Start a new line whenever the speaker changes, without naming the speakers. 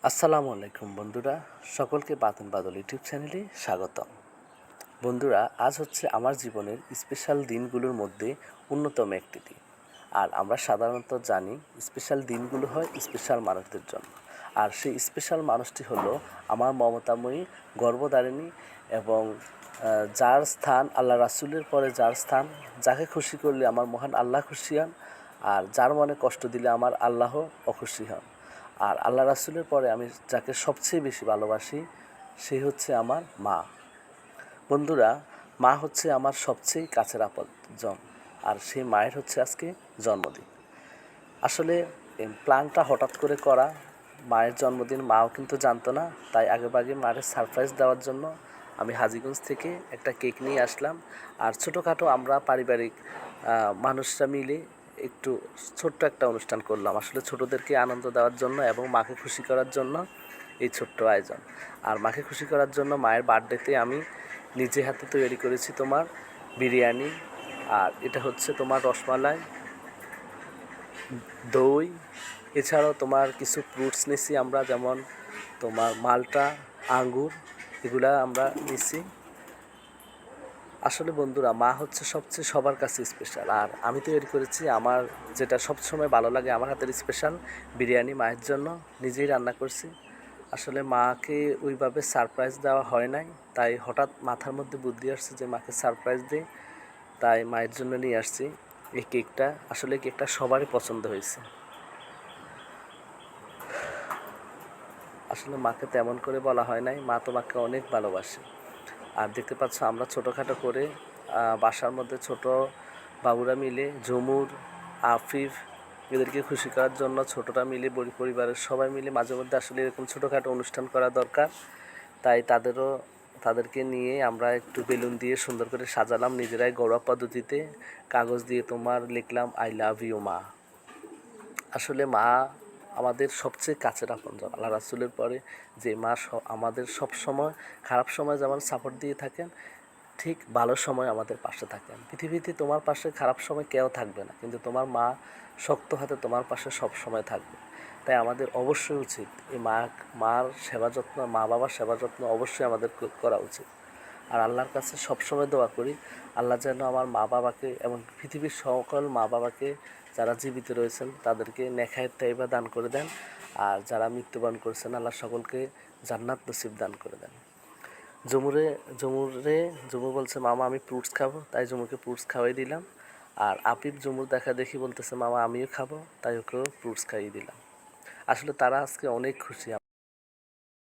আসসালামু আলাইকুম বন্ধুরা, সকলকে বাদন বাদল ইউটিউব চ্যানেলে স্বাগতম। বন্ধুরা, আজ হচ্ছে আমার জীবনের স্পেশাল দিনগুলোর মধ্যে অন্যতম একটি দিন। আর আমরা সাধারণত জানি স্পেশাল দিনগুলো হয় স্পেশাল মানুষদের জন্য। আর সেই স্পেশাল মানুষটি হলো আমার মমতাময়ী, গর্ভধারিণী এবং যার স্থান আল্লাহ রাসূলের পরে, যার স্থান, যাকে খুশি করলে আমার মহান আল্লাহ খুশি হন, আর যার মনে কষ্ট দিলে আমার আল্লাহ অখুশি হন। আর আল্লাহ রাসূলের পরে আমি যাকে সবচেয়ে বেশি ভালোবাসি সে হচ্ছে আমার মা। বন্ধুরা, মা হচ্ছে আমার সবচেয়ে কাছের আপনজন, আর সেই মায়ের হচ্ছে আজকে জন্মদিন। আসলে প্ল্যানটা হঠাৎ করে করা, মায়ের জন্মদিন মাও কিন্তু জানতো না। তাই আগেভাগে মায়ের সারপ্রাইজ দেওয়ার জন্য আমি হাজীগঞ্জ থেকে একটা কেক নিয়ে আসলাম। আর ছোটোখাটো আমরা পারিবারিক মানুষরা মিলে একটু ছোট্ট একটা অনুষ্ঠান করলাম, আসলে ছোটোদেরকে আনন্দ দেওয়ার জন্য এবং মাকে খুশি করার জন্য এই ছোট্ট আয়োজন। আর মাকে খুশি করার জন্য মায়ের বার্থডেতে আমি নিজে হাতে তৈরি করেছি তোমার বিরিয়ানি, আর এটা হচ্ছে তোমার রসমালাই, দই, এছাড়াও তোমার কিছু ফ্রুটস নিছি আমরা, যেমন তোমার মালটা, আঙ্গুর, এগুলা আমরা নিছি। আসলে বন্ধুরা, মা হচ্ছে সবচেয়ে সবার কাছে স্পেশাল। আর আমি তৈরি করেছি আমার যেটা সবসময় ভালো লাগে, আমার হাতের স্পেশাল বিরিয়ানি মায়ের জন্য নিজেই রান্না করছি। আসলে মাকে ওইভাবে সারপ্রাইজ দেওয়া হয় নাই, তাই হঠাৎ মাথার মধ্যে বুদ্ধি আসছে যে মাকে সারপ্রাইজ দিই, তাই মায়ের জন্য নিয়ে আসছি এই কেকটা। আসলে কেকটা সবারই পছন্দ হয়েছে। আসলে মাকে তেমন করে বলা হয় নাই, মা তোমাকে অনেক ভালোবাসে। আর দেখতে পাচ্ছ আমরা ছোটোখাটো করে বাসার মধ্যে ছোট বাবুরা মিলে, ঝুমুর, আফিফ, এদেরকে খুশি করার জন্য ছোটরা মিলে, পরিবারের সবাই মিলে মাঝে মধ্যে আসলে এরকম ছোটোখাটো অনুষ্ঠান করা দরকার। তাই তাদেরকে নিয়ে আমরা একটু বেলুন দিয়ে সুন্দর করে সাজালাম নিজেরাই, ঘরোয়া পদ্ধতিতে কাগজ দিয়ে তোমার লিখলাম আই লাভ ইউ মা। আসলে মা আমাদের সবচেয়ে কাছের আপনজন। আল্লাহ রাসূলের পরে যে মা আমাদের সব সময়, খারাপ সময় যেমন সাপোর্ট দিয়ে থাকেন, ঠিক ভালো সময় আমাদের পাশে থাকেন। পৃথিবীতে তোমার পাশে খারাপ সময় কেউ থাকবে না, কিন্তু তোমার মা শক্ত হাতে তোমার পাশে সব সময় থাকবে। তাই আমাদের অবশ্যই উচিত এই মার সেবা যত্ন, মা বাবার সেবা যত্ন অবশ্যই আমাদের করা উচিত। আর আল্লাহর কাছে সবসময় দোয়া করি, আল্লাহ যেন আমার মা বাবাকে এবং পৃথিবীর সকল মা বাবাকে যারা জীবিত রয়েছেন তাদেরকে নেখায়ের তাইবা দান করে দেন, আর যারা মৃত্যুবরণ করেছেন আল্লাহ সকলকে জান্নাত নসিব দান করে দেন। ঝুমু বলছে মামা আমি ফ্রুটস খাবো, তাই ঝুমুকে ফ্রুটস খাওয়াই দিলাম। আর আপিফ ঝুমুর দেখা দেখি বলতেছে মামা আমিও খাবো, তাই ওকেও ফ্রুটস খাইয়ে দিলাম। আসলে তারা আজকে অনেক খুশি।